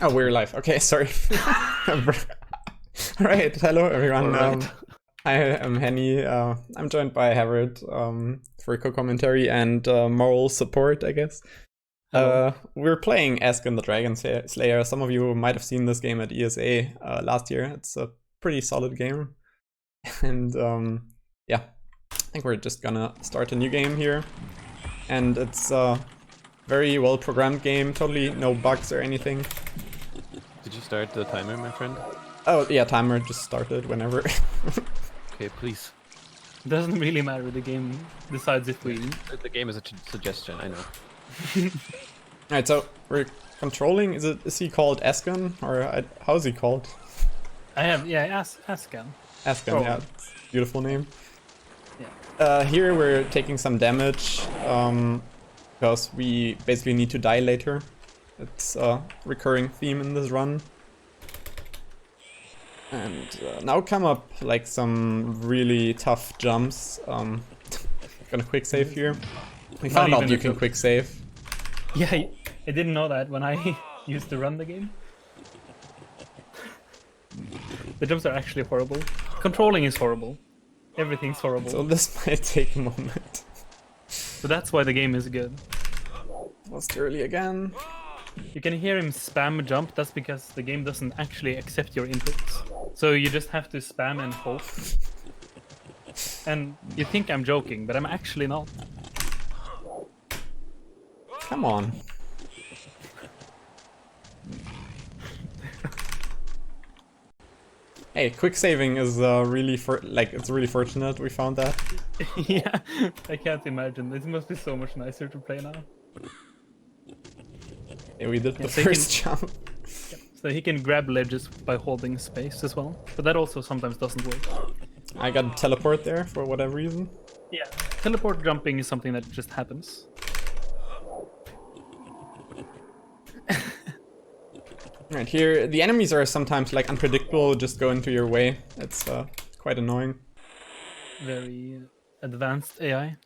Oh, we're live. Okay, sorry. Right, hello everyone. Alright. I am henyK. I'm joined by Harrod for co-commentary and moral support, I guess. We're playing Asghan the Dragon Slayer. Some of you might have seen this game at ESA last year. It's a pretty solid game. And yeah, I think we're just gonna start a new game here. And it's a very well programmed game, totally no bugs or anything. Did you start the timer, my friend? Oh yeah, timer just started whenever. Okay, please. It doesn't really matter, the game decides if we... The game is a suggestion, I know. Alright, so we're controlling, is he called Asghan? Or how is he called? Asghan. Asghan, yeah, it's a beautiful name. Yeah. Here we're taking some damage, because we basically need to die later. It's a recurring theme in this run. And now come up like some really tough jumps. Gonna quick save here. We found out you can quick save. Yeah, I didn't know that when I used to run the game. The jumps are actually horrible. Controlling is horrible. Everything's horrible. So this might take a moment. So that's why the game is good. Was too early again. You can hear him spam jump, that's because the game doesn't actually accept your inputs. So you just have to spam and hope. And you think I'm joking, but I'm actually not. Come on. Hey, quick saving is really it's really fortunate we found that. Yeah, I can't imagine. It must be so much nicer to play now. Yeah, we did the so first jump. Yeah, so he can grab ledges by holding space as well, but that also sometimes doesn't work. I got teleport there for whatever reason. Yeah, teleport jumping is something that just happens. Right here, the enemies are sometimes like unpredictable, just go into your way. It's quite annoying. Very advanced AI.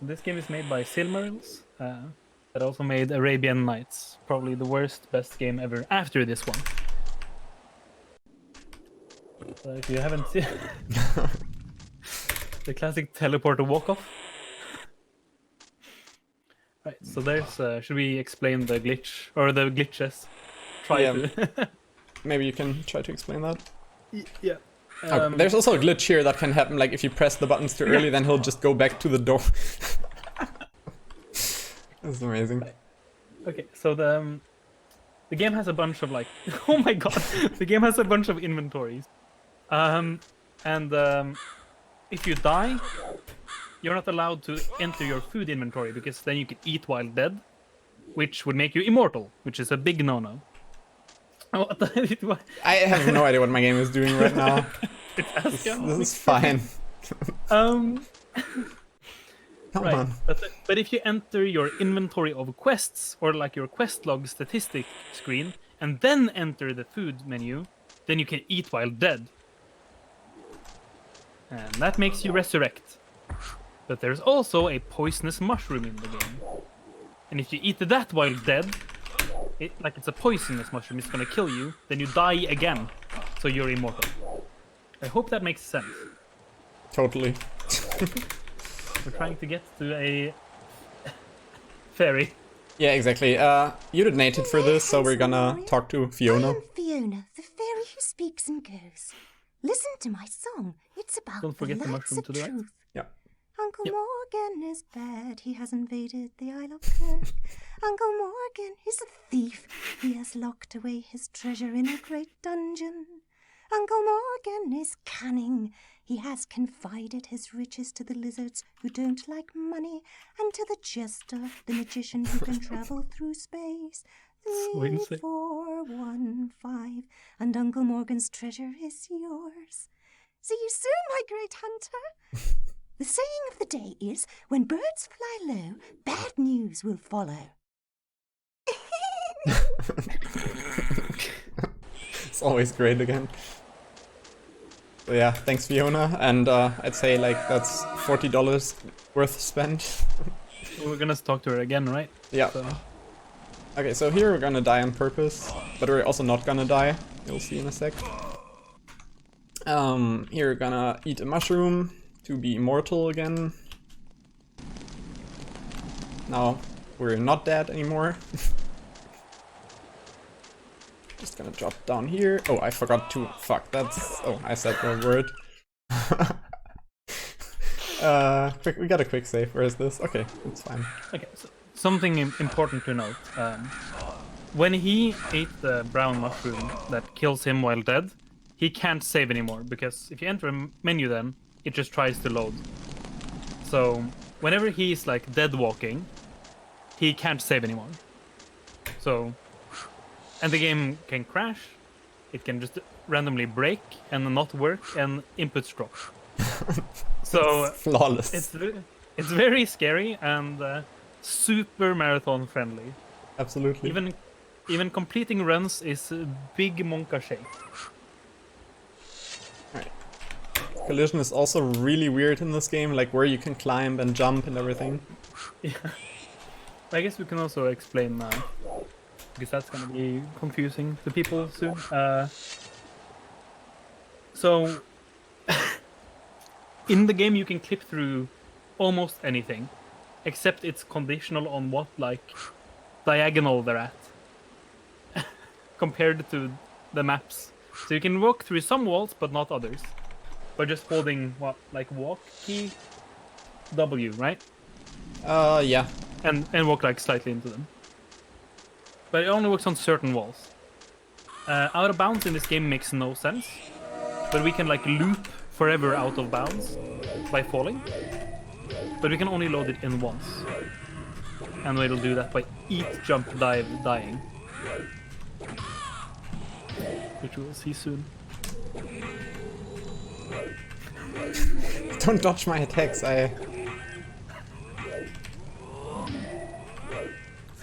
This game is made by Silmarils, that also made Arabian Nights, probably the best game ever after this one. So if you haven't seen the classic teleporter walk-off. Right, so there's, should we explain the glitch, or the glitches? To. Maybe you can try to explain that. Yeah. Okay. There's also a glitch here that can happen, like if you press the buttons too early, then he'll just go back to the door. That's amazing. Right. Okay, so the game has a bunch of like, oh my god, the game has a bunch of inventories. If you die, you're not allowed to enter your food inventory because then you can eat while dead, which would make you immortal, which is a big no-no. I have no idea what my game is doing right now. This is fine. Come on. But if you enter your inventory of quests, or like your quest log statistic screen, and then enter the food menu, then you can eat while dead. And that makes you resurrect. But there's also a poisonous mushroom in the game. And if you eat that while dead, it's a poisonous mushroom, it's gonna kill you, then you die again. So you're immortal. I hope that makes sense. Totally. We're trying to get to a fairy. Yeah, exactly. You donated for this, so we're gonna talk to Fiona. I am Fiona, the fairy who speaks and goes. Listen to my song. It's about Don't forget the lights mushroom of to the right. truth. Yeah. Uncle Morgan is bad. He has invaded the Isle of Kirk. Uncle Morgan is a thief. He has locked away his treasure in a great dungeon. Uncle Morgan is cunning. He has confided his riches to the lizards who don't like money, and to the jester, the magician who can travel through space. 3, 4, 1, 5, and Uncle Morgan's treasure is yours. See you soon, my great hunter. The saying of the day is, when birds fly low, bad news will follow. It's always great again. So yeah, thanks Fiona, and I'd say like that's $40 worth spent. We're gonna talk to her again, right? Yeah. So, Okay, so here we're gonna die on purpose, but we're also not gonna die. You'll see in a sec. Here we're gonna eat a mushroom to be immortal again. Now we're not dead anymore. Just gonna drop down here. Oh, I forgot to. Fuck, that's. Oh, I said the word. Quick, we got a quick save. Where is this? Okay, it's fine. Okay, so something important to note. When he ate the brown mushroom that kills him while dead, he can't save anymore, because if you enter a menu then, it just tries to load. So whenever he's like dead walking, he can't save anymore. So, and the game can crash, it can just randomly break and not work, and inputs drop. So flawless. It's very scary and super marathon friendly. Absolutely. Even completing runs is a big monka shake. Alright. Collision is also really weird in this game, like where you can climb and jump and everything. Yeah. I guess we can also explain because that's gonna be confusing to people soon. So in the game you can clip through almost anything, except it's conditional on what like diagonal they're at compared to the maps. So you can walk through some walls but not others by just holding what, like walk key W, right? Yeah. And walk like slightly into them. But it only works on certain walls. Out of bounds in this game makes no sense, but we can like loop forever out of bounds by falling. But we can only load it in once. And it'll do that by eat, jump, dive, dying. Which we'll see soon. Don't dodge my attacks,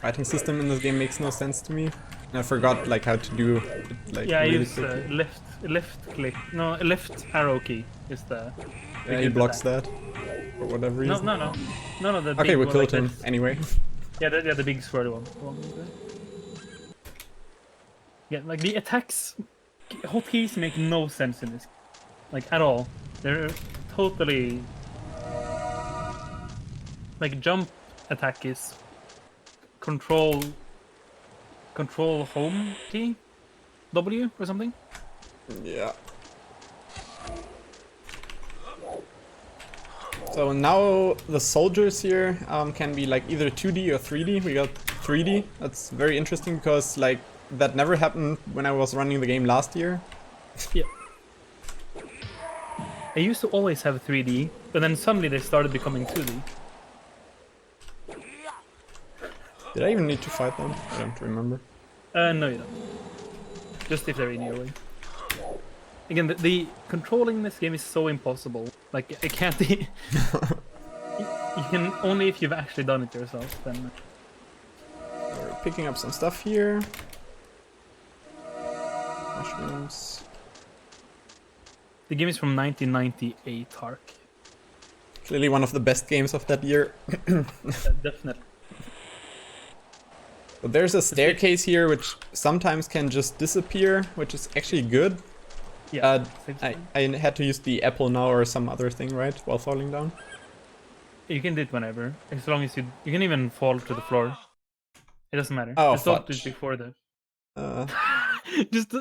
Fighting system in this game makes no sense to me. And I forgot like how to do it, like Yeah, I really use quickly. left click. No, left arrow key is the. Yeah, he blocks that for whatever No, reason. no. The Okay, big we one, killed like him this. anyway. Yeah, the big swirly one. Yeah, like the attacks, hotkeys make no sense in this, like at all. They're totally like jump attack is control home key W or something. Yeah. So now the soldiers here can be like either 2D or 3D. We got 3D. That's very interesting because like that never happened when I was running the game last year. Yeah. I used to always have 3D, but then suddenly they started becoming 2D. Did I even need to fight them? I don't remember. No, you don't. Just if they're in your way. Again, the controlling this game is so impossible. Like, it can't be... you can only if you've actually done it yourself, then... We're picking up some stuff here. Mushrooms. The game is from 1998, Hark. Clearly one of the best games of that year. Definitely. But there's a staircase here which sometimes can just disappear, which is actually good. Yeah. I had to use the apple now or some other thing, right? While falling down. You can do it whenever, as long as you can even fall to the floor. It doesn't matter. Oh, Just don't do it fudge. before the. Just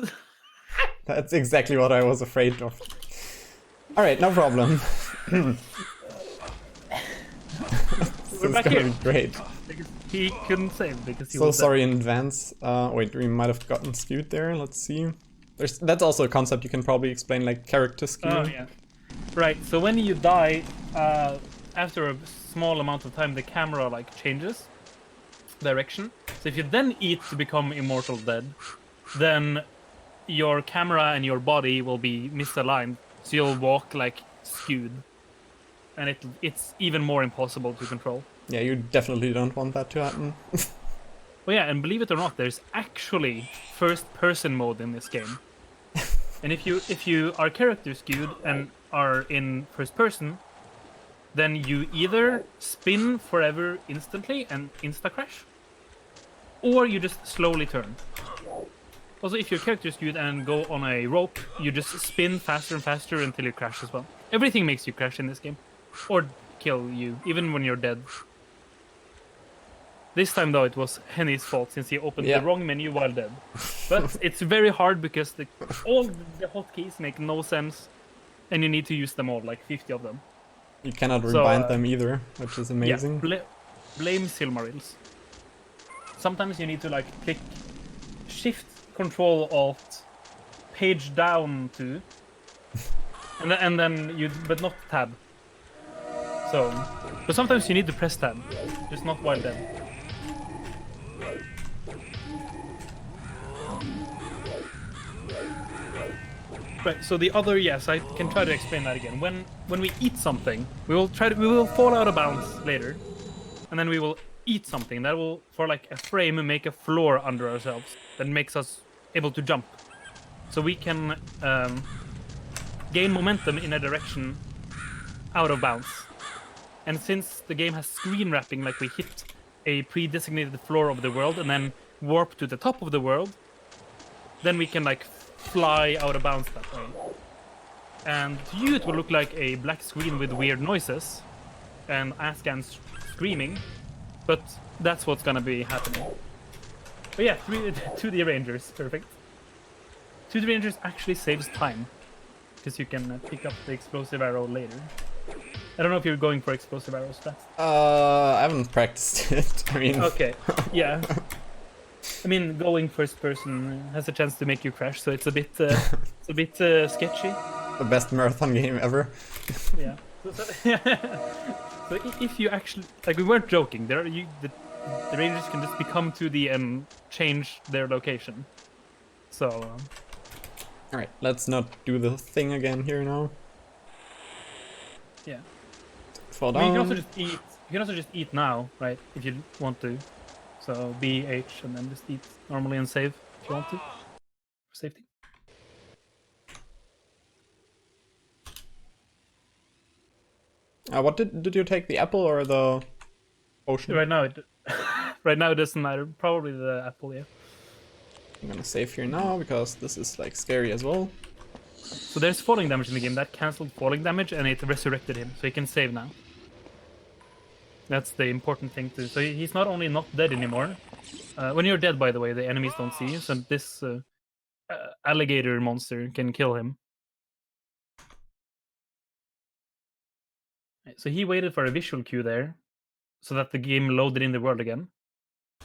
that's exactly what I was afraid of. Alright, no problem. We're This back is gonna here. be great. Because he couldn't save because he So was dead. sorry in advance. Wait, we might have gotten skewed there. Let's see. That's also a concept you can probably explain, like character skew. Oh yeah. Right. So when you die, after a small amount of time, the camera like changes direction. So if you then eat to become immortal dead, then your camera and your body will be misaligned. So you'll walk like skewed, and it's even more impossible to control. Yeah, you definitely don't want that to happen. Well, yeah, and believe it or not, there's actually first-person mode in this game. And if you are character skewed and are in first person, then you either spin forever instantly and insta crash, or you just slowly turn. Also, if your character is good and go on a rope, you just spin faster and faster until you crash as well. Everything makes you crash in this game. Or kill you, even when you're dead. This time, though, it was heny's fault since he opened the wrong menu while dead. But it's very hard because all the hotkeys make no sense, and you need to use them all, like 50 of them. You cannot rebind them either, which is amazing. Yeah, blame Silmarils. Sometimes you need to like click Shift, Control, Alt, page down to, and then but not tab. But sometimes you need to press tab, just not while dead. Right. So the other, yes, I can try to explain that again. When we eat something, we will fall out of bounds later, and then we will eat something that will, for like a frame, make a floor under ourselves that makes us able to jump. So we can gain momentum in a direction out of bounds. And since the game has screen wrapping, like we hit a pre-designated floor of the world and then warp to the top of the world, then we can like fly out of bounds that way. And to you it will look like a black screen with weird noises and Asghan screaming, but that's what's gonna be happening. But yeah, 2D Rangers, perfect. 2D Rangers actually saves time, because you can pick up the explosive arrow later. I don't know if you're going for explosive arrows. I haven't practiced it. I mean... Okay, yeah. I mean, going first person has a chance to make you crash, so it's a bit, sketchy. The best marathon game ever. Yeah. So if you actually, like, we weren't joking. The Rangers can just become 2D and change their location. So. All right, let's not do the thing again here now. Yeah. Fall down. I mean, you can also just eat. You can also just eat now, right? If you want to. So B, H, and then just eat normally and save if you want to, for safety. What did you take, the apple or the potion? Right now, right now it doesn't matter. Probably the apple, yeah. I'm gonna save here now because this is like scary as well. So there's falling damage in the game that cancelled falling damage and it resurrected him, so he can save now. That's the important thing too. So he's not only not dead anymore. When you're dead, by the way, the enemies don't see you. So this alligator monster can kill him. So he waited for a visual cue there, so that the game loaded in the world again.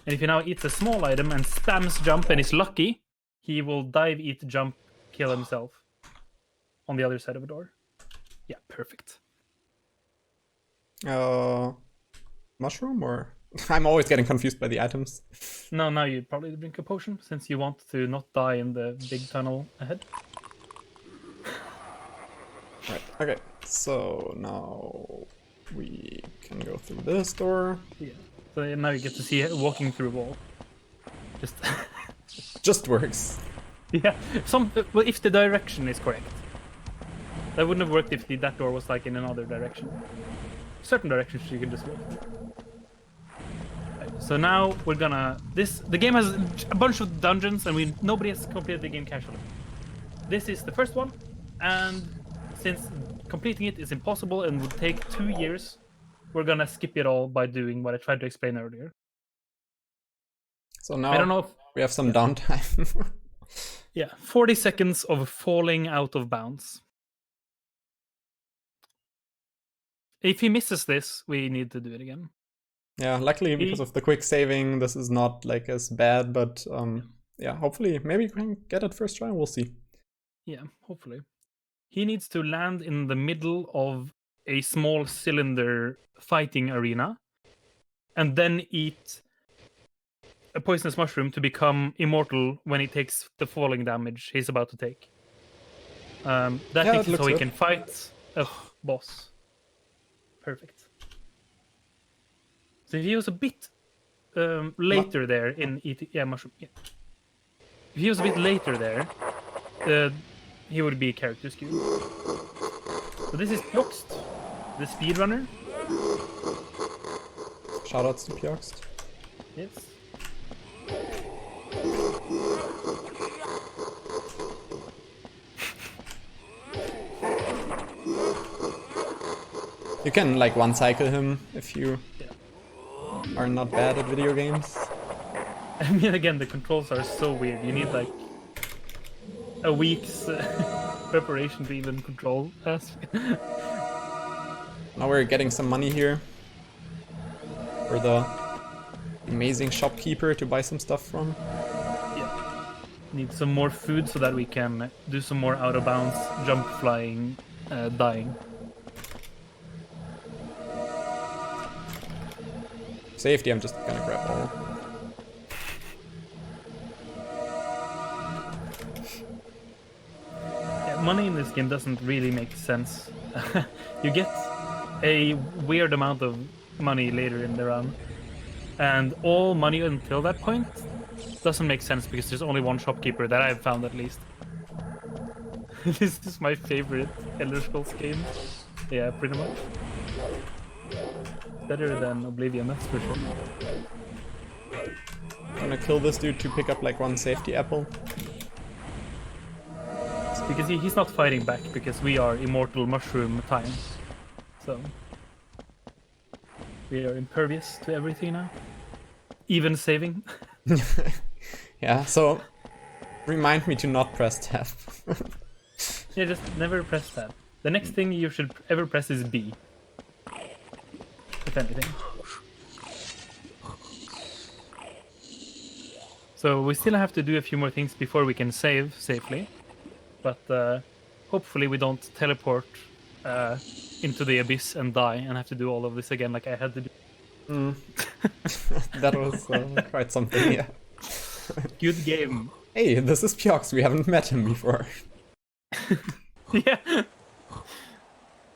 And if he now eats a small item and spams jump and is lucky, he will dive, eat, jump, kill himself on the other side of a door. Yeah, perfect. Mushroom or? I'm always getting confused by the items. No, now you probably drink a potion since you want to not die in the big tunnel ahead. Right, okay. So now we can go through this door. Yeah. So now you get to see it walking through a wall. Just works. Yeah. Well, if the direction is correct. That wouldn't have worked if that door was like in another direction. Certain directions you can just walk. Right, so now we're gonna... The game has a bunch of dungeons and nobody has completed the game casually. This is the first one, and since completing it is impossible and would take 2 years, we're gonna skip it all by doing what I tried to explain earlier. So now I don't know if we have some downtime. Yeah, 40 seconds of falling out of bounds. If he misses this, we need to do it again. Yeah, luckily because of the quick saving, this is not like as bad, but yeah, hopefully maybe we can get it first try, we'll see. Yeah, hopefully. He needs to land in the middle of a small cylinder fighting arena and then eat a poisonous mushroom to become immortal when he takes the falling damage he's about to take. That makes it so he can fight a boss. Perfect. So if he was a bit later there in eating... Yeah, mushroom. Yeah. If he was a bit later there, he would be character skew. So this is Pyoxt, the speedrunner. Shoutouts to Pyoxt. Yes. You can like one cycle him if you are not bad at video games. I mean, again, the controls are so weird. You need like a week's preparation to even control us. Now we're getting some money here for the amazing shopkeeper to buy some stuff from. Yeah. Need some more food so that we can do some more out of bounds, jump flying, dying. Safety, I'm just gonna grab all. Yeah, money in this game doesn't really make sense. You get a weird amount of money later in the run, and all money until that point doesn't make sense because there's only one shopkeeper that I've found at least. This is my favorite Elder Scrolls game. Yeah, pretty much. Better than Oblivion, that's for sure. Gonna kill this dude to pick up like one safety apple. Because he's not fighting back because we are immortal mushroom time. So we are impervious to everything now. Even saving. Yeah, so remind me to not press tab. Yeah, just never press that. The next thing you should ever press is B. If anything. So we still have to do a few more things before we can save safely. But hopefully we don't teleport into the abyss and die and have to do all of this again like I had to do. That was quite something, yeah. Good game. Hey, this is Piox, we haven't met him before. Yeah.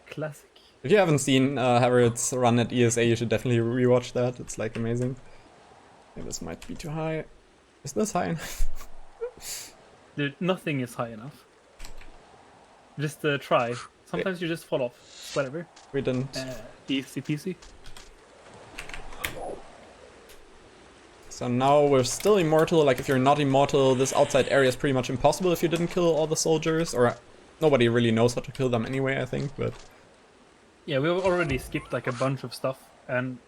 Classic. If you haven't seen Harrod's run at ESA, you should definitely rewatch that. It's like amazing. Yeah, this might be too high. Is this high enough? Dude, nothing is high enough. Just try. Sometimes you just fall off. Whatever. We didn't. Easy peasy. So now we're still immortal. Like if you're not immortal, this outside area is pretty much impossible if you didn't kill all the soldiers. Or nobody really knows how to kill them anyway, I think, but... Yeah, we've already skipped like a bunch of stuff, and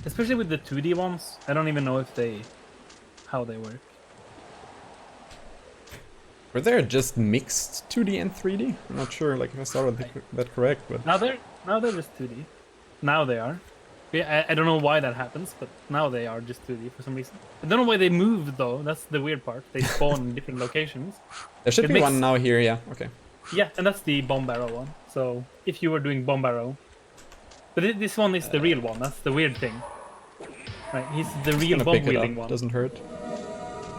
especially with the 2D ones, I don't even know if how they work. Were there just mixed 2D and 3D? I'm not sure, like if I saw that correct, but... Now they're just 2D. Now they are. Yeah, I don't know why that happens, but now they are just 2D for some reason. I don't know why they moved though, that's the weird part. They spawn in different locations. There should be one now here, yeah, okay. Yeah, and that's the bomb barrel one. So if you were doing bomb barrel, but this one is the real one. That's the weird thing. Right, he's the real bomb wielding one. Doesn't hurt.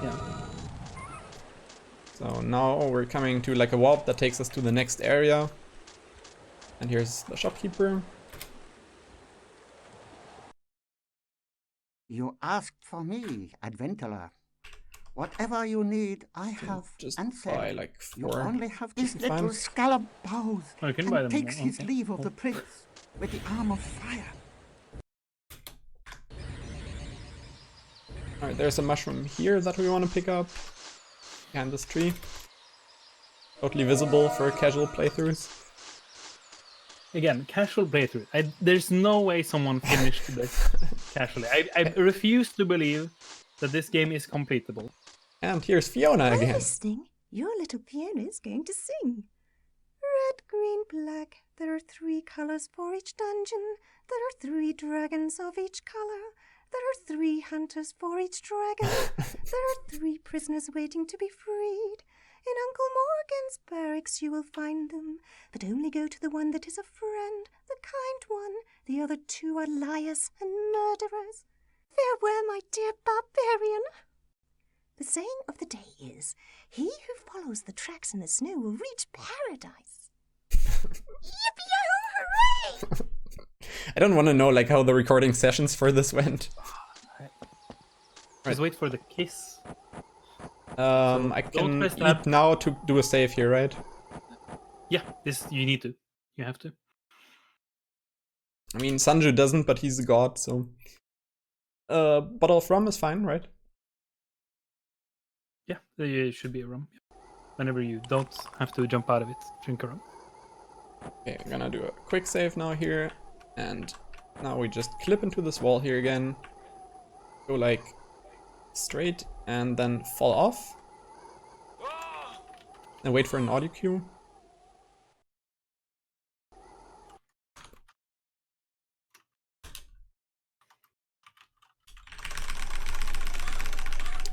Yeah. So now we're coming to like a warp that takes us to the next area. And here's the shopkeeper. You asked for me, adventurer. Whatever you need, I have. Just answered. buy like You 4. only have this chicken little farms. scallop bows Oh, you can buy and them takes all, his okay. leave of the prince with the arm of fire. Alright, there's a mushroom here that we want to pick up. And this tree. Totally visible for casual playthroughs. Again, casual playthrough. There's no way someone finished this casually. I refuse to believe that this game is completable. And here's Fiona While again. listening, your little piano is going to sing. Red, green, black, there are 3 colors for each dungeon. There are 3 dragons of each color. There are 3 hunters for each dragon. There are 3 prisoners waiting to be freed. In Uncle Morgan's barracks you will find them, but only go to the one that is a friend, the kind one. The other 2 are liars and murderers. Farewell, my dear barbarian. The saying of the day is, he who follows the tracks in the snow will reach paradise. Yippee-oh, hooray! I don't want to know like how the recording sessions for this went. Just wait for the kiss. I can eat now to do a save here, right? Yeah, you need to. You have to. I mean, Sanju doesn't, but he's a god, so... bottle of rum is fine, right? Yeah, there should be a rum. Whenever you don't have to jump out of it, drink a rum. Okay, I'm gonna do a quick save now here. And now we just clip into this wall here again. Go like straight and then fall off. And wait for an audio cue.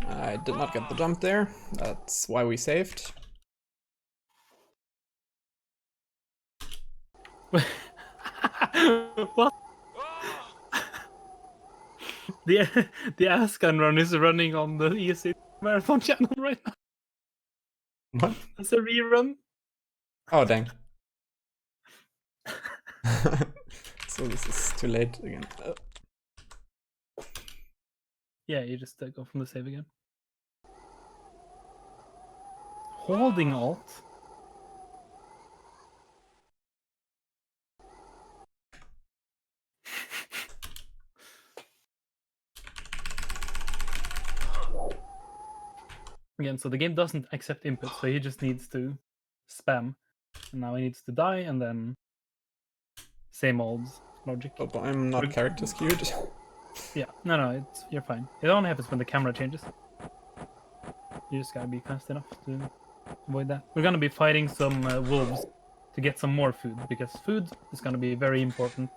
I did not get the jump there. That's why we saved. What? The Asghan run is running on the ESA Marathon channel right now. What? It's a rerun. Oh, dang. So this is too late again. Yeah, you just go from the save again. Holding Alt. Again, so the game doesn't accept input, so he just needs to spam. And now he needs to die, and then same old logic. Oh, but I'm not character skewed. Yeah, no, you're fine. It only happens when the camera changes. You just gotta be fast enough to avoid that. We're gonna be fighting some wolves to get some more food, because food is gonna be very important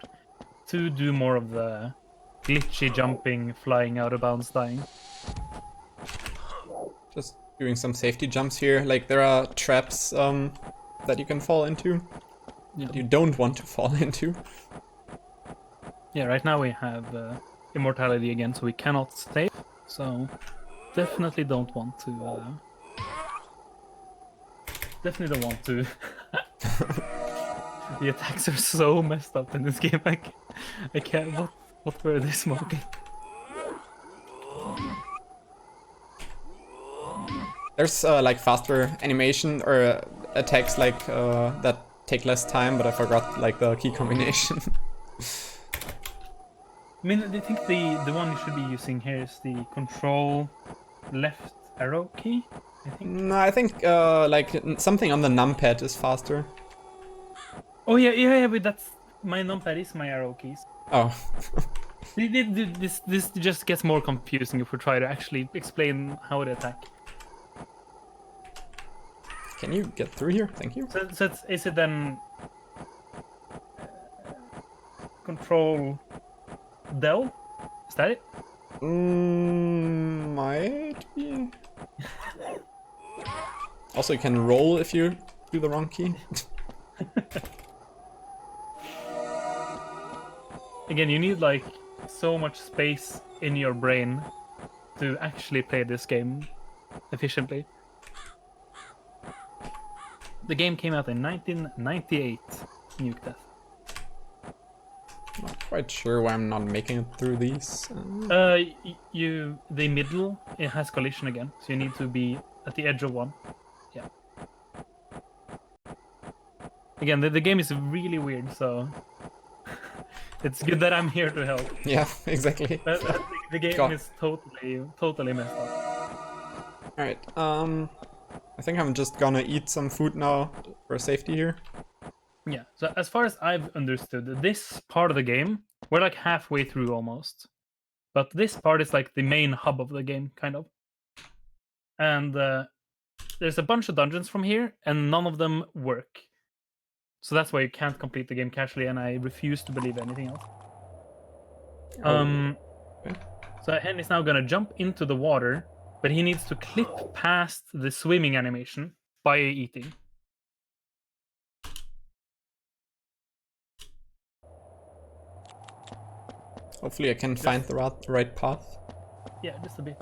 to do more of the glitchy jumping, flying out of bounds, dying. Just doing some safety jumps here. Like there are traps that you can fall into. Yeah. That you don't want to fall into. Yeah, right now we have immortality again, so we cannot save. So definitely don't want to. Definitely don't want to. The attacks are so messed up in this game. I can't. What were they smoking? There's like faster animation or attacks like that take less time, but I forgot like the key combination. I mean, I think the one you should be using here is the control left arrow key, I think. No, I think like something on the numpad is faster. Oh yeah, but that's my numpad is my arrow keys. Oh. This just gets more confusing if we try to actually explain how to attack. Can you get through here? Thank you. So is it then control del? Is that it? Might be. Also, you can roll if you do the wrong key. Again, you need like so much space in your brain to actually play this game efficiently. The game came out in 1998. Nuke Death. Not quite sure why I'm not making it through these. The middle, it has collision again, so you need to be at the edge of one. Yeah. Again, the game is really weird, so it's good that I'm here to help. Yeah, exactly. But the game God. is totally messed up. Alright, I think I'm just gonna eat some food now for safety here. Yeah, so as far as I've understood, this part of the game, we're like halfway through almost. But this part is like the main hub of the game, kind of. And there's a bunch of dungeons from here, and none of them work. So that's why you can't complete the game casually, and I refuse to believe anything else. Okay. So Hen is now gonna jump into the water, but he needs to clip past the swimming animation by eating. Hopefully I can find the right path. Yeah, just a bit.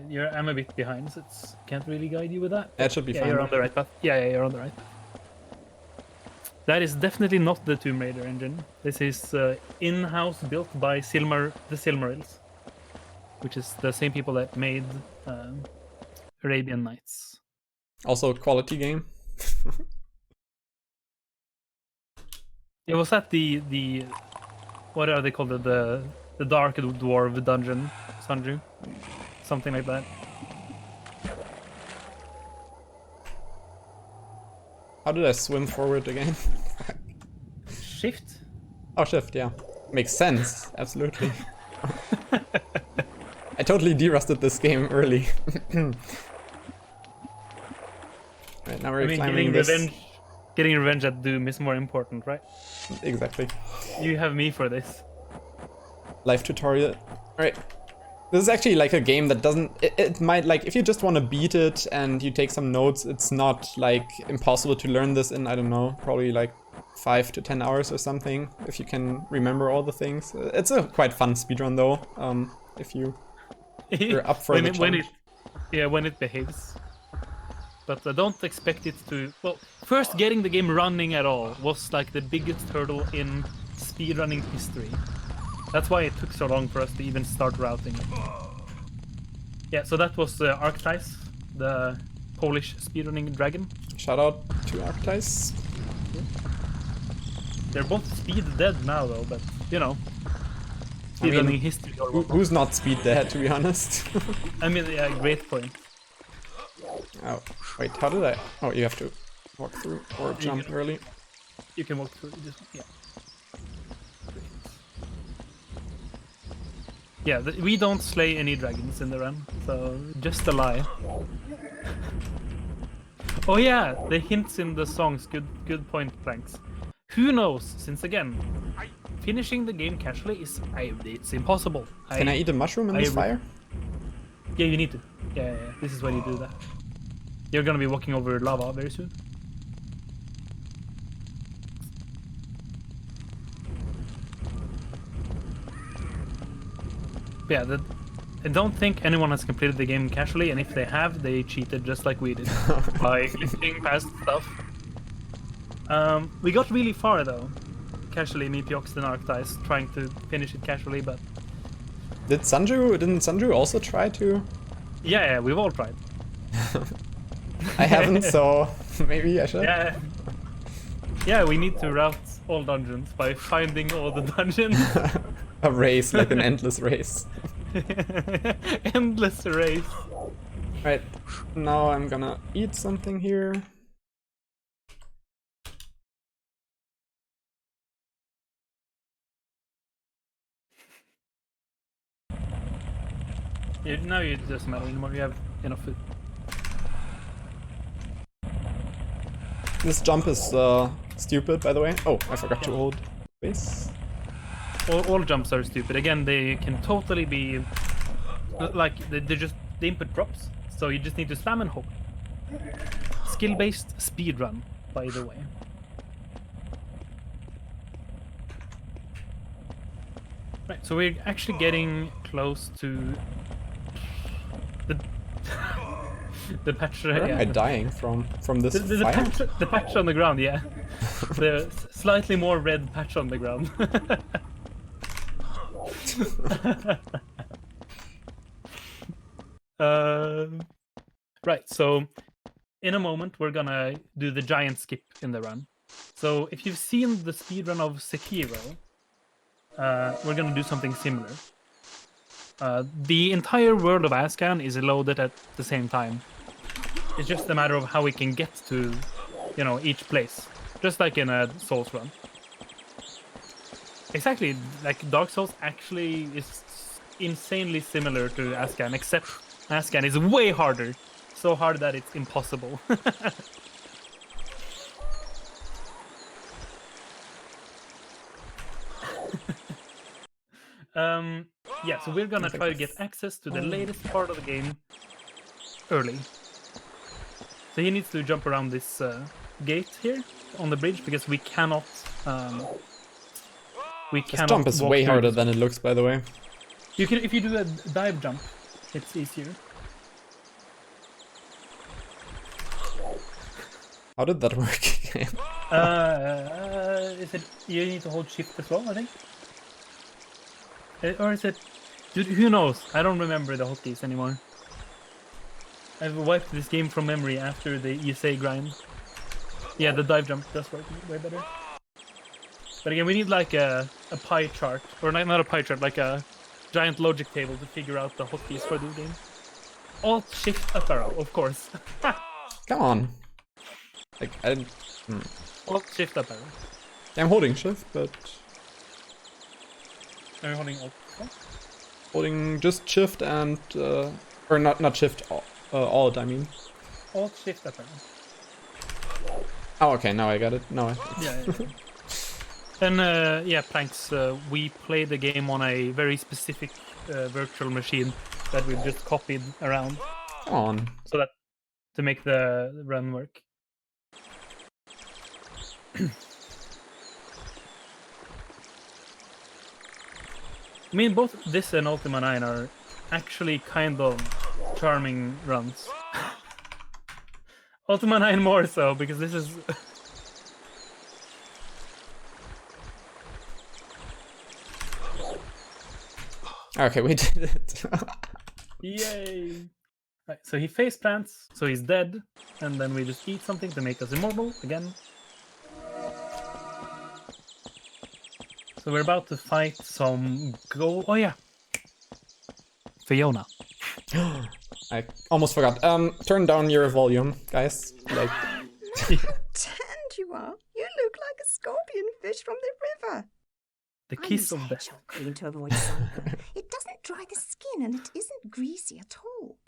Yeah. I'm a bit behind, so can't really guide you with that. That should be Yeah, fine. you're on the right path. Yeah, you're on the right path. That is definitely not the Tomb Raider engine. This is in-house built by the Silmarils, which is the same people that made Arabian Nights. Also a quality game. Yeah, was that the what are they called? The Dark Dwarf dungeon, Sanju? Something like that. How did I swim forward again? Shift? Oh, shift, yeah. Makes sense, absolutely. I totally derusted this game early. Right, now we're climbing this. Getting revenge at Doom is more important, right? Exactly. You have me for this. Live tutorial. Alright. This is actually like a game that doesn't... It might, like, if you just want to beat it and you take some notes, it's not, like, impossible to learn this in, I don't know, probably, like, 5 to 10 hours or something, if you can remember all the things. It's a quite fun speedrun, though, if you're up for the challenge. When it behaves. But I don't expect it to... Well, first getting the game running at all was, like, the biggest hurdle in speedrunning history. That's why it took so long for us to even start routing it. Yeah, so that was Arctice, the Polish speedrunning dragon. Shout out to Arctice. They're both speed dead now, though, but, you know, speedrunning history or whatnot. Who's not speed dead, to be honest? I mean, yeah, great point. Oh, wait, how did I... Oh, you have to walk through or jump early. You can walk through, just, yeah. Yeah, we don't slay any dragons in the run, so just a lie. Oh yeah, the hints in the songs, good point, Planks. Who knows, since again, finishing the game casually is... it's impossible. Can I eat a mushroom in this fire? Yeah, you need to. Yeah, this is why you do that. You're gonna be walking over lava very soon. Yeah, I don't think anyone has completed the game casually, and if they have, they cheated just like we did by clicking past stuff. We got really far though, casually, me, Piox, and Arctice, trying to finish it casually, but... Didn't Sanju also try to? Yeah, we've all tried. I haven't, so maybe I should. Yeah, we need to route all dungeons by finding all the dungeons. A race, like an endless race. Endless race. Right, now I'm gonna eat something here. Now it doesn't matter anymore, you have enough food. This jump is stupid, by the way. Oh, I forgot to hold base. All jumps are stupid. Again, they can totally be like the input drops, so you just need to spam and hope. Skill-based speedrun, by the way. Right, so we're actually getting close to the patch. Where am I dying from this fire? The patch on the ground, yeah. The slightly more red patch on the ground. Right, so in a moment we're gonna do the giant skip in the run. So if you've seen the speedrun of Sekiro, we're gonna do something similar. The entire world of Asghan is loaded at the same time. It's just a matter of how we can get to, you know, each place. Just like in a Souls run. Exactly, like Dark Souls actually is insanely similar to Asghan, except Asghan is way harder. So hard that it's impossible. Yeah, so we're gonna try to get access to the latest part of the game early. So he needs to jump around this gate here on the bridge because we cannot. This jump is way harder than it looks, by the way. You can, if you do a dive jump, it's easier. How did that work? Is it you need to hold shift as well, I think? Or is it... Dude, who knows? I don't remember the hotkeys anymore. I've wiped this game from memory after the ESA grind. Yeah, the dive jump does work way better. But again, we need like a pie chart. Or not a pie chart, like a giant logic table to figure out the hotkeys for this game. Alt, shift, up arrow, of course. Come on. Like, Alt, shift, up arrow. I'm holding shift, but... Are you holding Alt? Holding just shift and or not shift, alt. I mean. Alt shift apparently. Oh, okay. Now I got it. No. Yeah. And yeah, Planks. We play the game on a very specific virtual machine that we've just copied around, Come on. so that to make the run work. I mean, both this and Ultima 9 are actually kind of charming runs. Ultima 9 more so, because this is... Okay, we did it. Yay! Right, so he face plants, so he's dead, and then we just eat something to make us immortal again. So we're about to fight some gold. Oh yeah, Fiona. I almost forgot. Turn down your volume, guys. Like. Tanned you are. You look like a scorpion fish from the river. The I kiss use of death. hedgehog cream to avoid sunburn. It doesn't dry the skin and it isn't greasy at all.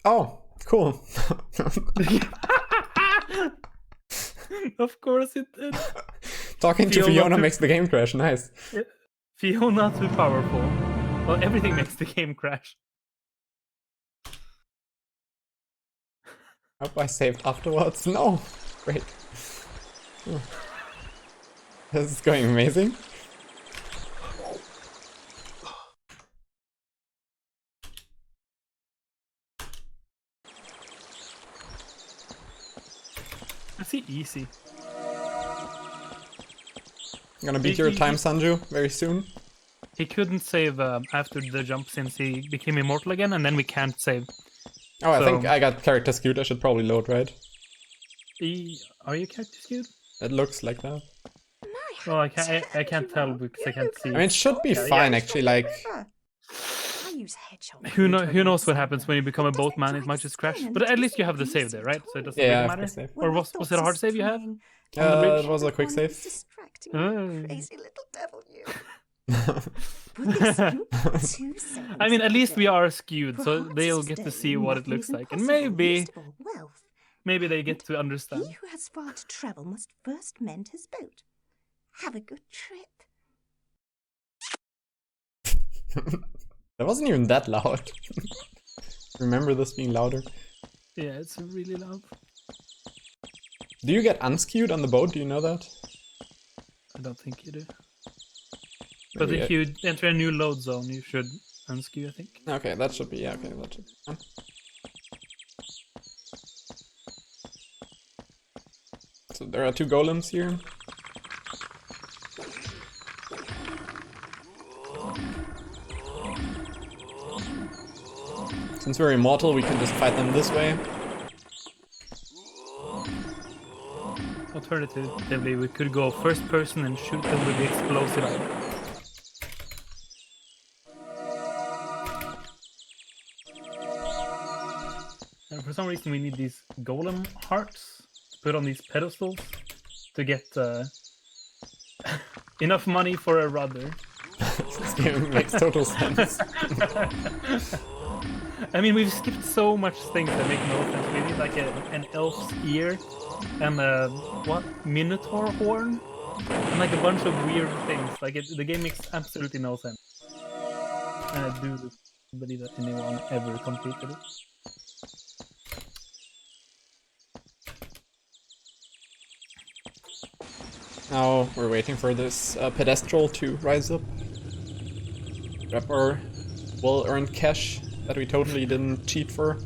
Oh, cool. Of course it did. Talking to Fiona makes the game crash. Nice. Fiona too powerful. Well, everything makes the game crash. Hope I saved afterwards. No. Great. Oh. This is going amazing. I see easy. I'm gonna beat your time, Sanju, very soon. He couldn't save after the jump since he became immortal again, and then we can't save. Oh, I think I got character skewed. I should probably load, right? Are you character skewed? It looks like that. Well, I can't tell because I can't see. I mean, it should be fine, actually. Like, who knows what happens when you become a boatman? It might just crash. But at least you have the save there, right? So it doesn't really matter. Save. Or was it a hard save you had? It was a quick save. Crazy little devil, you. I mean, at least we are skewed, so they'll get to see what it looks like, and maybe they get to understand. He who has far to travel must first mend his boat. Have a good trip. That wasn't even that loud. Remember this being louder? Yeah, it's really loud. Do you get unskewed on the boat? Do you know that? I don't think you do. But if you enter a new load zone, you should unskew, I think. Okay, that should be, okay, that should be fine. So there are 2 golems here. Since we're immortal, we can just fight them this way. Alternatively, we could go first person and shoot them with the explosive item. And for some reason we need these golem hearts to put on these pedestals to get enough money for a rudder. This game makes total sense. I mean, we've skipped so much things that make no sense. We need like an elf's ear and a minotaur horn and like a bunch of weird things. Like the game makes absolutely no sense. And I do believe that anyone ever completed it. Now we're waiting for this pedestal to rise up. Grab our well-earned cash that we totally didn't cheat for.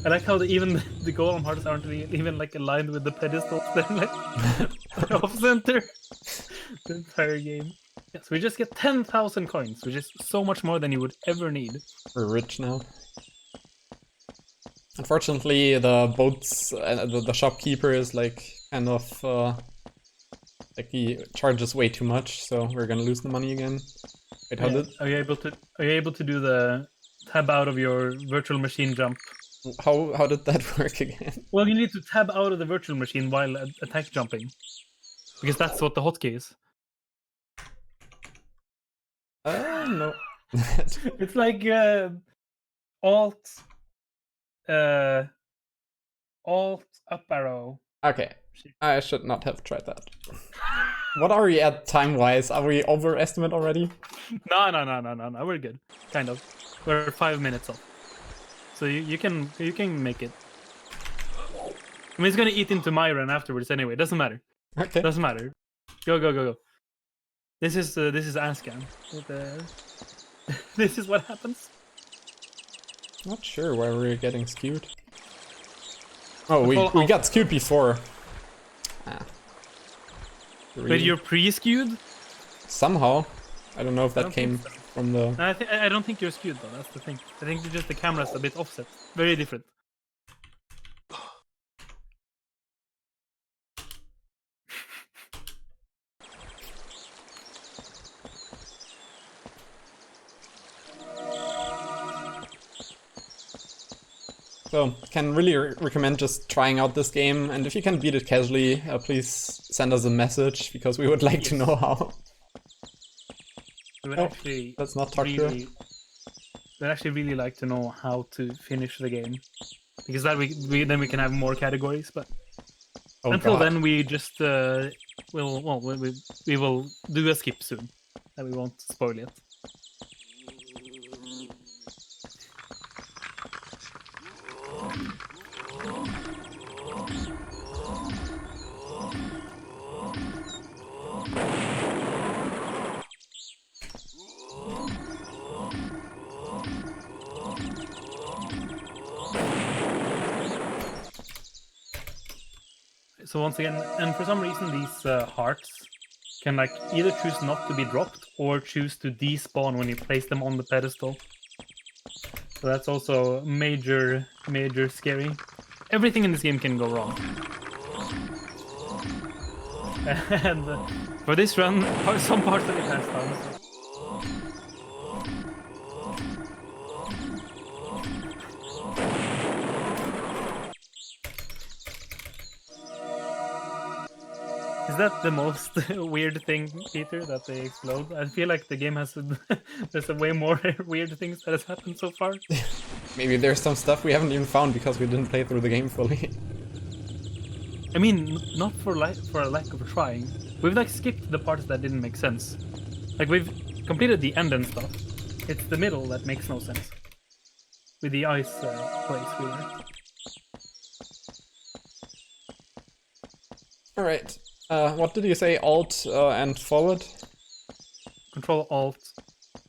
I like how even the golem hearts aren't even like aligned with the pedestals. They're like off center the entire game. Yes, we just get 10,000 coins, which is so much more than you would ever need. We're rich now. Unfortunately, the boats, the shopkeeper is like kind of like he charges way too much, so we're gonna lose the money again. Wait, how did? Are you able to do the tab out of your virtual machine jump? How did that work again? Well, you need to tab out of the virtual machine while attack jumping, because that's what the hotkey is. No. It's like alt up arrow. Okay, I should not have tried that. What are we at time-wise? Are we overestimate already? No. We're good. Kind of. We're 5 minutes off. So you can make it. I mean, it's gonna eat into my run afterwards anyway. Doesn't matter. Okay. Doesn't matter. Go. This is Asghan. This is what happens. Not sure where we're getting skewed. Oh, we Control got skewed before. Ah. But you're pre-skewed? Somehow. I don't know if I that don't came think so. from the... I don't think you're skewed though. That's the thing. I think just the camera's a bit offset. Very different. So, can really recommend just trying out this game, and if you can beat it casually, please send us a message, because we would like to know how. We would Oh, actually let's not talk to her. we'd actually really like to know how to finish the game, because that then we can have more categories. But Oh, until God. then, we just we will do a skip soon, and we won't spoil it. So once again, and for some reason these hearts can like either choose not to be dropped or choose to despawn when you place them on the pedestal. So that's also major scary. Everything in this game can go wrong. And for this run, some parts of it has done. Is that the most weird thing, Peter, that they explode? I feel like the game has there's a way more weird things that has happened so far. Maybe there's some stuff we haven't even found because we didn't play through the game fully. I mean, not for a lack of trying. We've like skipped the parts that didn't make sense. Like we've completed the end and stuff. It's the middle that makes no sense. With the ice place we were. Alright. What did you say? Alt and forward? Control Alt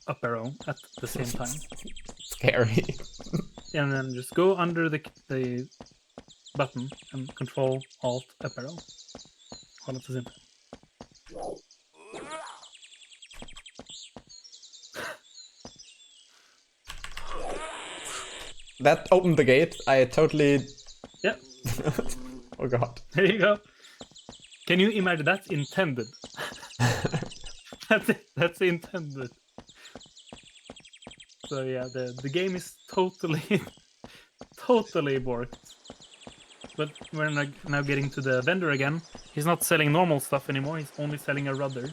up arrow at the same time. Scary. And then just go under the button and Control Alt up arrow. All at the same time. That opened the gate. I totally... Yep. Oh god. There you go. Can you imagine that's intended? That's intended. So yeah, the game is totally totally borked. But we're now getting to the vendor again. He's not selling normal stuff anymore, he's only selling a rudder.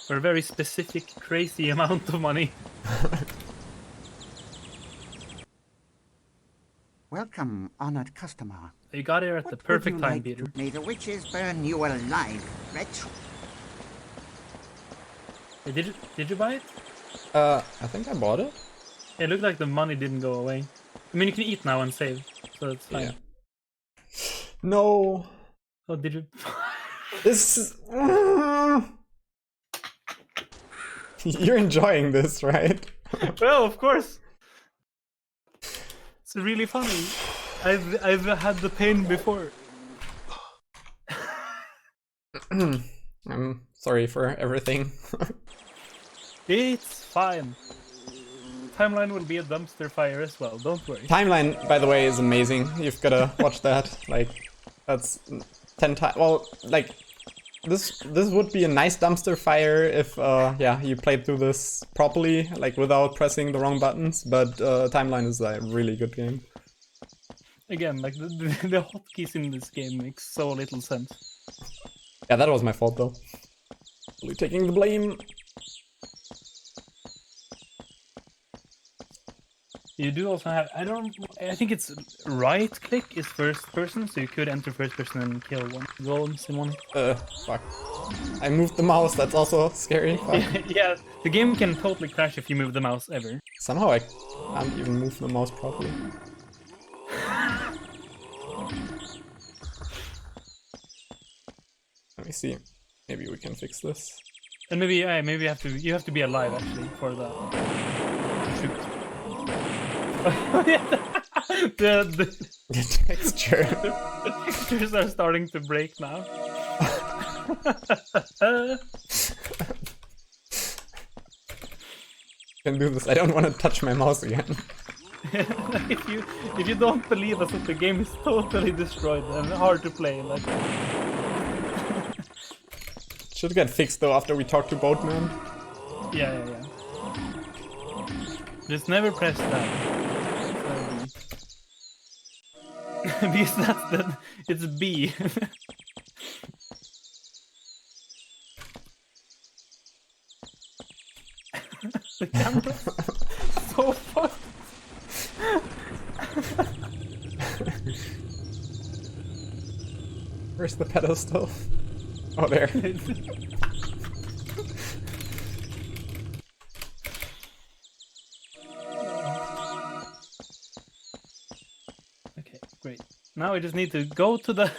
For a very specific, crazy amount of money. Welcome, honored customer. You got here at the What would perfect you time, like Peter. to- May the witches burn you alive, wretch. Hey, did you buy it? I think I bought it. It looked like the money didn't go away. I mean, you can eat now and save, so it's fine. Yeah. No. Oh, did you? This is... You're enjoying this, right? Well, of course. It's really funny. I've had the pain before. I'm sorry for everything. It's fine. Timeline will be a dumpster fire as well. Don't worry. Timeline, by the way, is amazing. You've gotta watch that. Like, that's 10 times. Well, like, this would be a nice dumpster fire if, yeah, you played through this properly, like without pressing the wrong buttons. But Timeline is a really good game. Again, like the hotkeys in this game make so little sense. Yeah, that was my fault though. Really taking the blame. You do also have, I think it's right click is first person, so you could enter first person and kill one golems in one. Fuck. I moved the mouse, that's also scary. Fuck. Yeah, the game can totally crash if you move the mouse ever. Somehow I can't even move the mouse properly. Let me see. Maybe we can fix this. And maybe you have to be alive actually for that. Shoot. the Texture. textures are starting to break now. Can do this. I don't want to touch my mouse again. if you don't believe us, the game is totally destroyed and hard to play. Like Should get fixed though after we talk to Boatman. yeah. Just never press that. Because it's B. The camera's so fucked. Where's the pedestal? Oh, there. Okay, great. Now we just need to go to the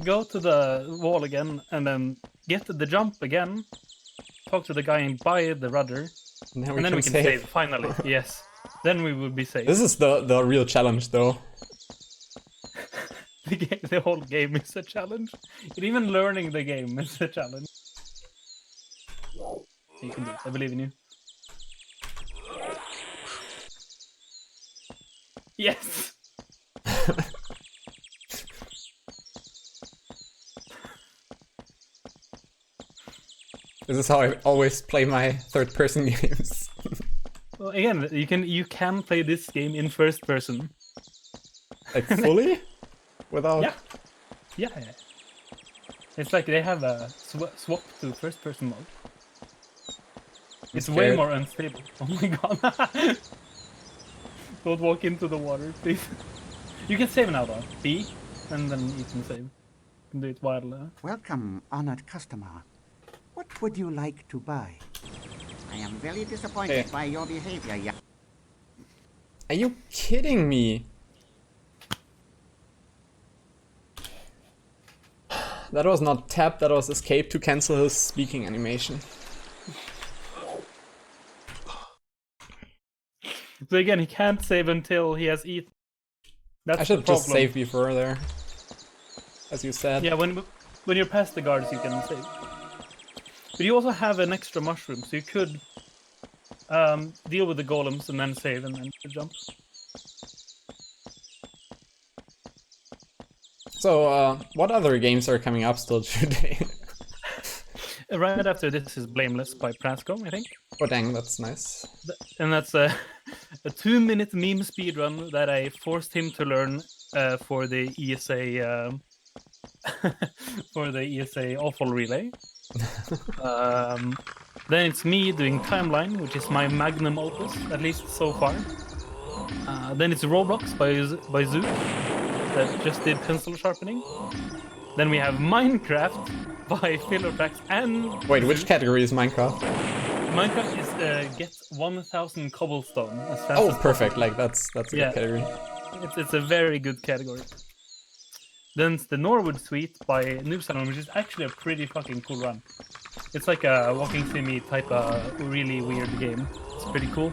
go to the wall again, and then get the jump again. Talk to the guy and buy the rudder, Now and then we can save. Finally, yes. Then we will be safe. This is the real challenge though. The whole game is a challenge. And even learning the game is a challenge. You can do it. I believe in you. Yes! This is how I always play my third-person games. Well, again, you can play this game in first person. Like fully? Without... Yeah. It's like they have a swap to first person mode. It's way more unstable. Oh my god. Don't walk into the water, please. You can save now though. B, and then you can save. You can do it while... Welcome, honored customer. What would you like to buy? I am very disappointed by your behavior, yeah. Are you kidding me? That was not tap, that was escape to cancel his speaking animation. So again, he can't save until he has eaten. That's I should the just problem. save before there. As you said. Yeah, when you're past the guards, you can save. But you also have an extra mushroom, so you could deal with the golems and then save and then jump. So, what other games are coming up still today? Right after this is Blameless by Prasco, I think. Oh dang, that's nice. And that's a 2-minute meme speedrun that I forced him to learn for the ESA for the ESA Awful Relay. Then it's me doing Timeline, which is my magnum opus, at least so far. Then it's Roblox by Zook, that just did pencil sharpening. Then we have Minecraft by Philotrax and... Wait, which category is Minecraft? Minecraft is get 1,000 cobblestone as fast Oh, as perfect, like that's a Yeah. good category. It's a very good category. Then it's the Norwood Suite by Noob Salon, which is actually a pretty fucking cool run. It's like a walking simmy type of really weird game. It's pretty cool.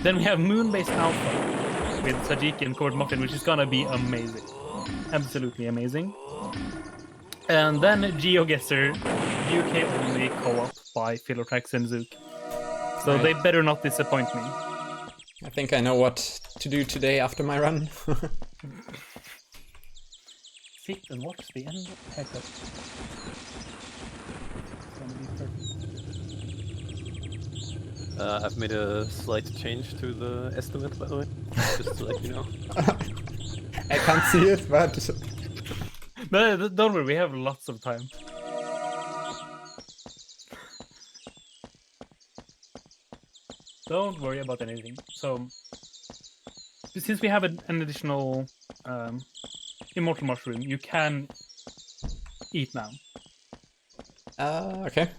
Then we have Moonbase Alpha with Sajiki and Cord Muffin, which is gonna be amazing. Absolutely amazing. And then GeoGuessr UK only co-op by Philotrax and Zook. So they better not disappoint me. I think I know what to do today after my run. Sit and watch the end of Hekathon. It's gonna be perfect. I've made a slight change to the estimate, by the way, just to let you know. I can't see it, but... No, don't worry, we have lots of time. Don't worry about anything. So, since we have an additional immortal mushroom, you can eat now. Okay.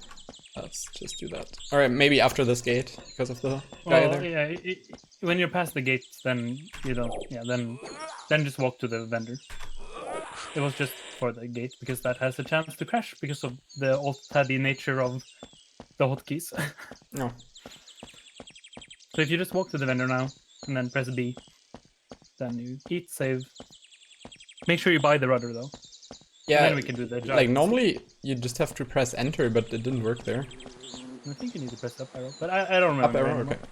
Let's just do that. Alright, maybe after this gate, because of the guy Well, there. yeah, when you're past the gate, then you don't. Yeah, then just walk to the vendor. It was just for the gate because that has a chance to crash because of the alt-tabby nature of the hotkeys. No. So if you just walk to the vendor now and then press B, then you eat, save. Make sure you buy the rudder though. Yeah, And then we can do the like giant. normally you just have to press enter, but it didn't work there. I think you need to press up arrow, but I don't remember. Up arrow, anymore. okay.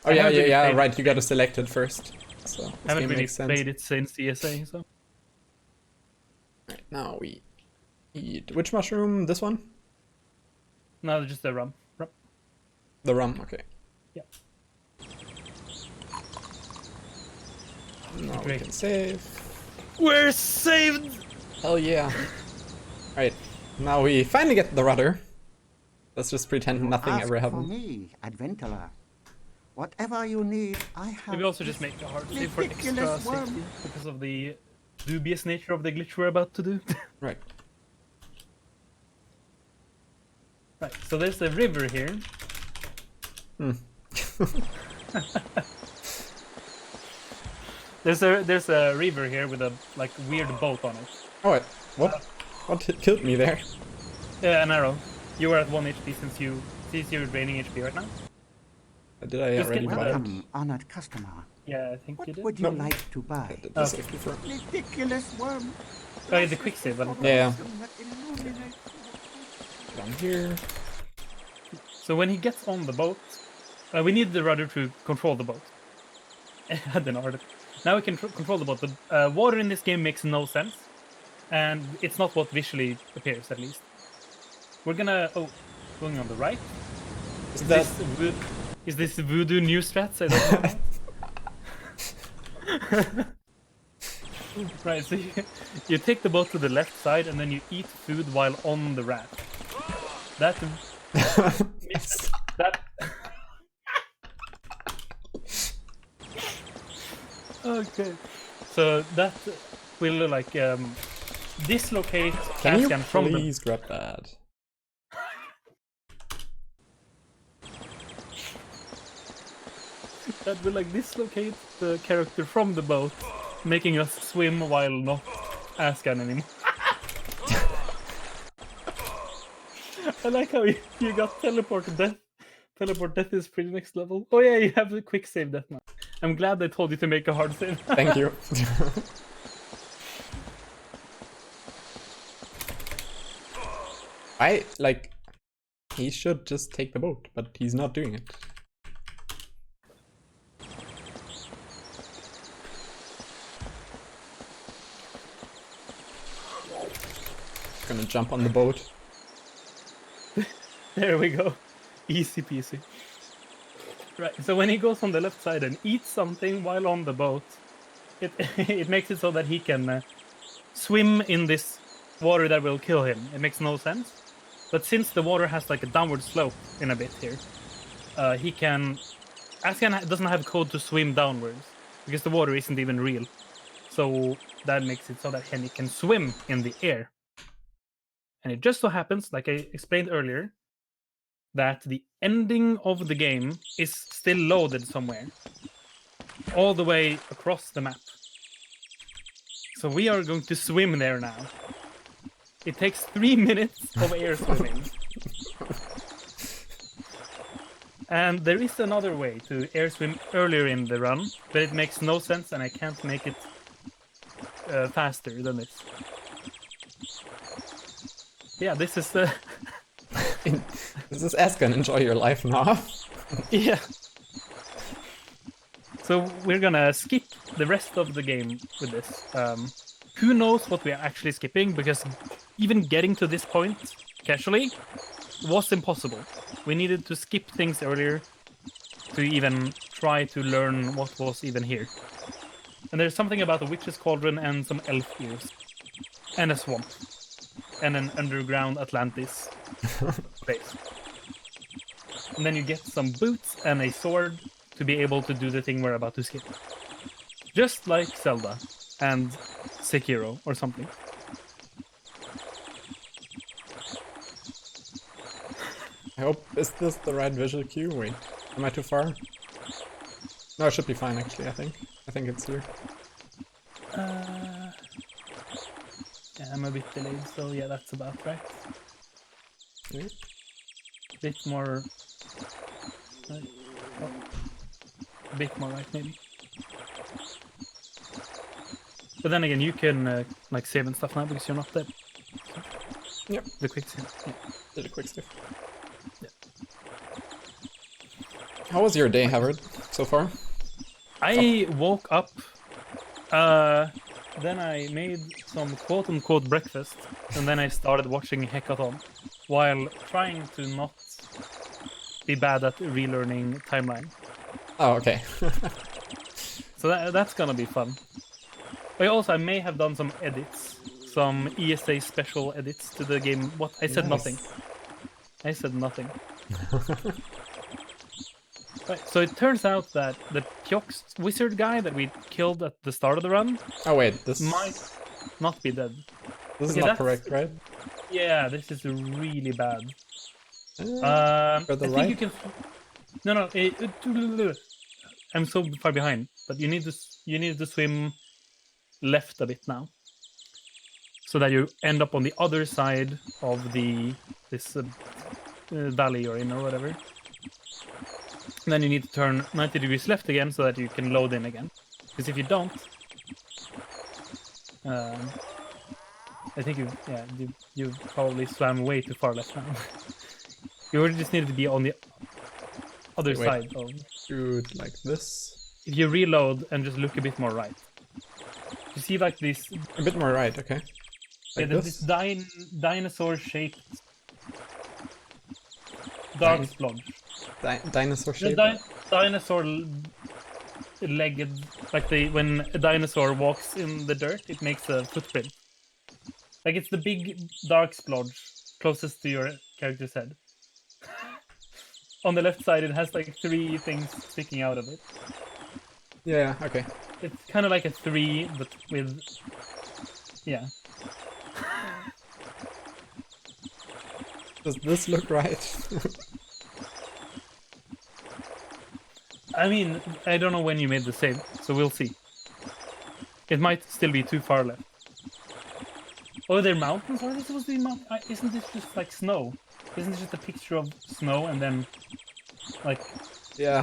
Oh I yeah, haven't really yeah, played right, it. you gotta select it first. So this I haven't game really makes sense. played it since ESA, so. Right, now we eat which mushroom? This one? No, just the rum. The rum, okay. Yeah. Now we Great. can save. We're saved! Hell yeah. Right, now we finally get the rudder. Let's just pretend nothing Ask ever for happened. me, adventurer. Whatever you need, I have. Maybe also just make a hard save for extra ridiculous safety worm. because of the dubious nature of the glitch we're about to do. Right. Right, so there's a river here. Hmm. There's a river here with a like weird boat on it. Oh wait, what? What killed me there? Yeah, an arrow. You were at 1 HP since you're draining HP right now. Did I Just already get buy it? Welcome, honored customer. Yeah, I think you What did. would you No. like to buy? I did this Okay. before. Ridiculous worm. Oh, yeah, the quick save button. Yeah. That illuminates- Down here. So when he gets on the boat, we need the rudder to control the boat. I didn't know. Now we can control the boat. The water in this game makes no sense, and it's not what visually appears, at least. We're gonna going on the right. Is Is that this voodoo new strats? I don't know. Right, so you take the boat to the left side and then you eat food while on the raft. That okay. So that will like dislocate Can you Asghan from the please grab that? that will like dislocate the character from the boat, making us swim while not Asghan anymore. I like how you got teleport death. Teleport death is pretty next level. Oh yeah, you have a quick save death now. I'm glad I told you to make a hard save. Thank you. He should just take the boat, but he's not doing it. Gonna jump on the boat. There we go. Easy peasy. Right, so when he goes on the left side and eats something while on the boat, it it makes it so that he can swim in this water that will kill him. It makes no sense. But since the water has like a downward slope in a bit here, he can... Asghan doesn't have code to swim downwards, because the water isn't even real. So that makes it so that henyK can swim in the air. And it just so happens, like I explained earlier, that the ending of the game is still loaded somewhere, all the way across the map. So we are going to swim there now. It takes 3 minutes of air swimming. And there is another way to air swim earlier in the run, but it makes no sense and I can't make it faster than this. Yeah, this is the... This is Asghan, enjoy your life now. Yeah. So we're gonna skip the rest of the game with this. Who knows what we are actually skipping, because even getting to this point casually was impossible. We needed to skip things earlier to even try to learn what was even here. And there's something about a witch's cauldron and some elf ears. And a swamp. And an underground Atlantis place. And then you get some boots and a sword to be able to do the thing we're about to skip. Just like Zelda and Sekiro or something. I hope, is this the right visual cue? Wait, am I too far? No, it should be fine actually, I think. I think it's here. Yeah, I'm a bit delayed, so yeah, that's about right. Yeah. Bit more... Right. Oh. A bit more right, maybe. But then again, you can like save and stuff now because you're not dead. Yep. The quick save. Yeah. Did a quick stuff. Yeah. How was your day, Howard, so far? I woke up, then I made some quote-unquote breakfast, and then I started watching Hekathon, while trying to not be bad at relearning timeline. Oh, okay. So that's gonna be fun. I may have done some edits, some ESA special edits to the game. What? I said nothing. I said nothing. Right, so it turns out that the Pyox wizard guy that we killed at the start of the run Oh wait, this might not be dead. This is Okay, not correct, right? Yeah, this is really bad. Further I think right? you can. No. I'm so far behind, but you need to swim left a bit now, so that you end up on the other side of this valley you're in or whatever. And then you need to turn 90 degrees left again so that you can load in again. Because if you don't, I think you probably swam way too far left now. You really just needed to be on the other side of. Do it like this. If you reload and just look a bit more right, you see like this. A bit more right, okay. Like There's this dinosaur-shaped dark splodge. Dinosaur shape? Dinosaur-legged, like when a dinosaur walks in the dirt, it makes a footprint. Like it's the big dark splodge closest to your character's head. On the left side, it has like 3 things sticking out of it. Yeah, okay. It's kind of like a 3, but with... Yeah. Does this look right? I mean, I don't know when you made the save, so we'll see. It might still be too far left. Oh, are there mountains? Or are they supposed to be mountains? Isn't this just like snow? Isn't this just a picture of snow and then like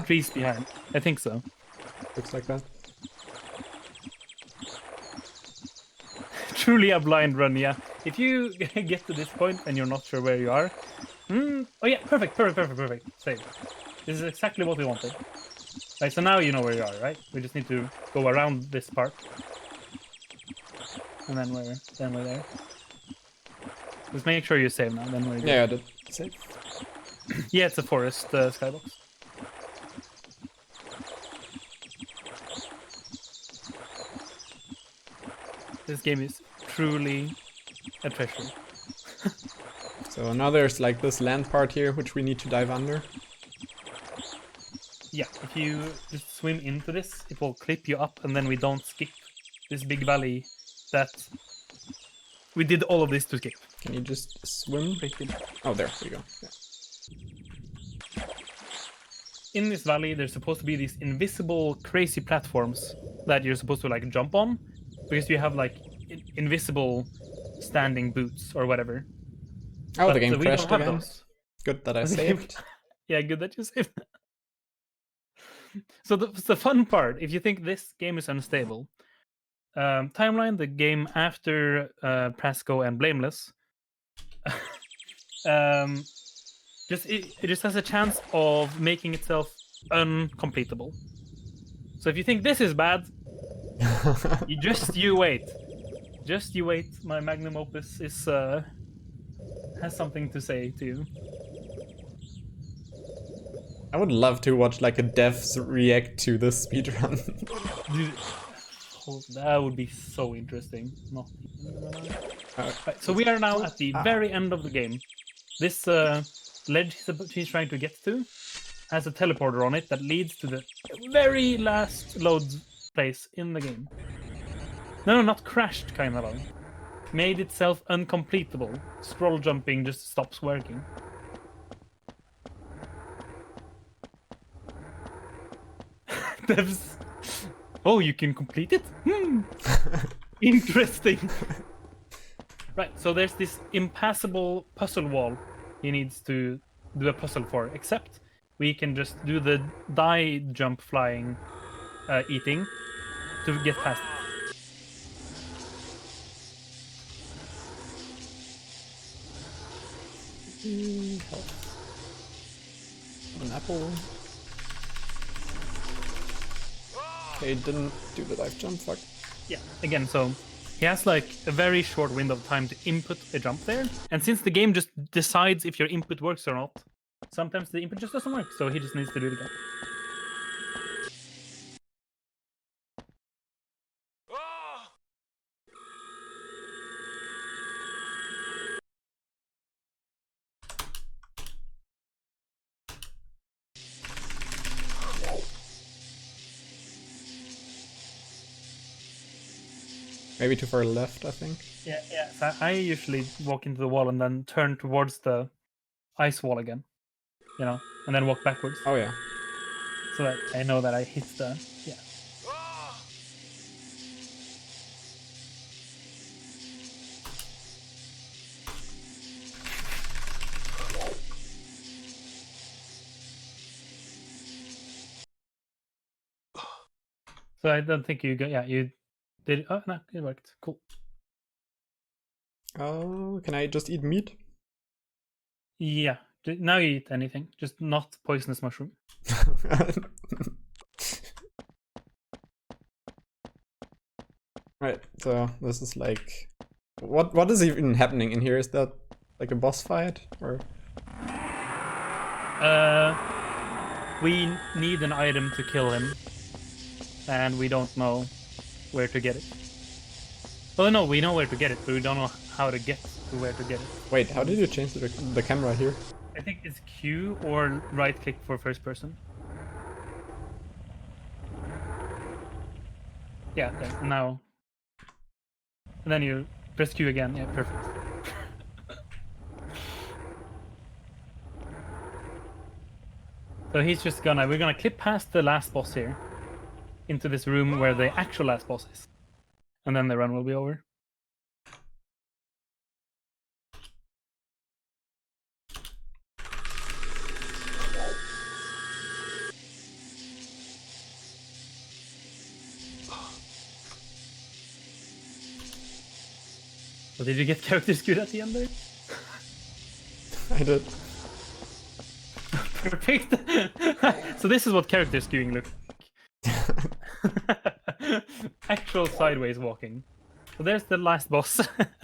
trees behind? I think so. Looks like that. Truly a blind run, yeah. If you get to this point and you're not sure where you are, oh yeah, perfect. Save. This is exactly what we wanted. Right, so now you know where you are, right? We just need to go around this part, and then we're there. Just make sure you save now. Then we're good. Yeah, I did save. Yeah, it's a forest skybox. This game is truly a treasure. So now there's like this land part here, which we need to dive under. Yeah, if you just swim into this, it will clip you up, and then we don't skip this big valley that we did all of this to skip. Can you just swim? Oh, there we go. Yeah. In this valley, there's supposed to be these invisible, crazy platforms that you're supposed to like jump on, because you have like invisible standing boots or whatever. Oh, But the game we crashed don't have again. those. Good that I saved. Yeah, good that you saved. So the fun part, if you think this game is unstable, Timeline, the game after Prasco and Blameless, it just has a chance of making itself uncompletable. So if you think this is bad, you wait. Just you wait. My magnum opus has something to say to you. I would love to watch like a devs react to this speedrun. Dude, that would be so interesting. Not even right, so we are now at the very end of the game. This ledge he's trying to get to has a teleporter on it that leads to the very last load place in the game. No, not crashed, kind of. Made itself uncompletable. Scroll jumping just stops working. Devs. Oh, you can complete it? Interesting. Right, so there's this impassable puzzle wall he needs to do a puzzle for, except we can just do the die jump flying eating to get past it. An apple. Okay, didn't do the dive jump, fuck. Yeah, again, so he has like a very short window of time to input a jump there. And since the game just decides if your input works or not, sometimes the input just doesn't work, so he just needs to do it again. Maybe too far left, I think. Yeah. So I usually walk into the wall and then turn towards the ice wall again, you know, and then walk backwards. Oh yeah. So that I know that I hit the, yeah. So I don't think you got, yeah, you did, oh no, it worked, cool. Oh, can I just eat meat? Yeah, now you eat anything, just not poisonous mushroom. Right, so this is like... What is even happening in here? Is that like a boss fight? Or... We need an item to kill him, and we don't know where to get it. Well, no, we know where to get it, but we don't know how to get to where to get it. Wait, how did you change the camera here? I think it's Q or right click for first person. Yeah, there, and now. And then you press Q again, yeah, perfect. So he's just gonna, we're gonna clip past the last boss here into this room where the actual last boss is. And then the run will be over. So did you get characters good at the end there? I did. Perfect. So this is what character skewing looks like. Actual sideways walking. So there's the last boss.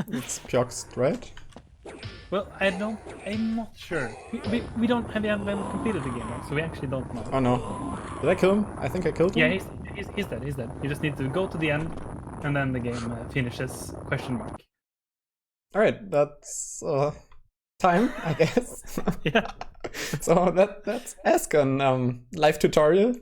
It's Pyoxt, right? Well, I'm not sure. We don't have, we haven't completed the game yet, so we actually don't know. Oh no. Did I kill him? I think I killed him. Yeah, he's dead, he's dead. You just need to go to the end, and then the game finishes, question mark. Alright, that's time, I guess. Yeah. So that's Asghan, live tutorial.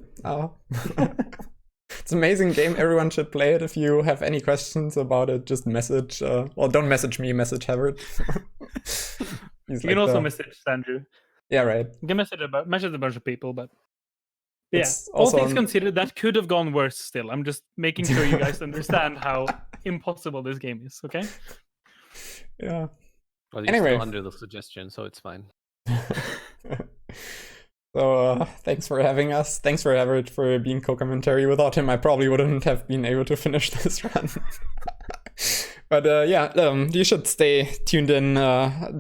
It's an amazing game, everyone should play it. If you have any questions about it, just message, well, don't message me, message Havard. You can also message Andrew. Yeah, right. You can message a bunch of people, but yeah, It's all also things considered, that could have gone worse still. I'm just making sure you guys understand how impossible this game is, okay? Yeah. Well, you're Anyway. still under the suggestion, so it's fine. So thanks for having us. Thanks for Everett for being co-commentary. Without him, I probably wouldn't have been able to finish this run. But yeah, you should stay tuned in,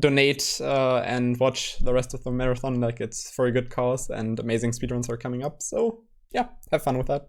donate, and watch the rest of the marathon. Like, it's for a good cause, and amazing speedruns are coming up. So yeah, have fun with that.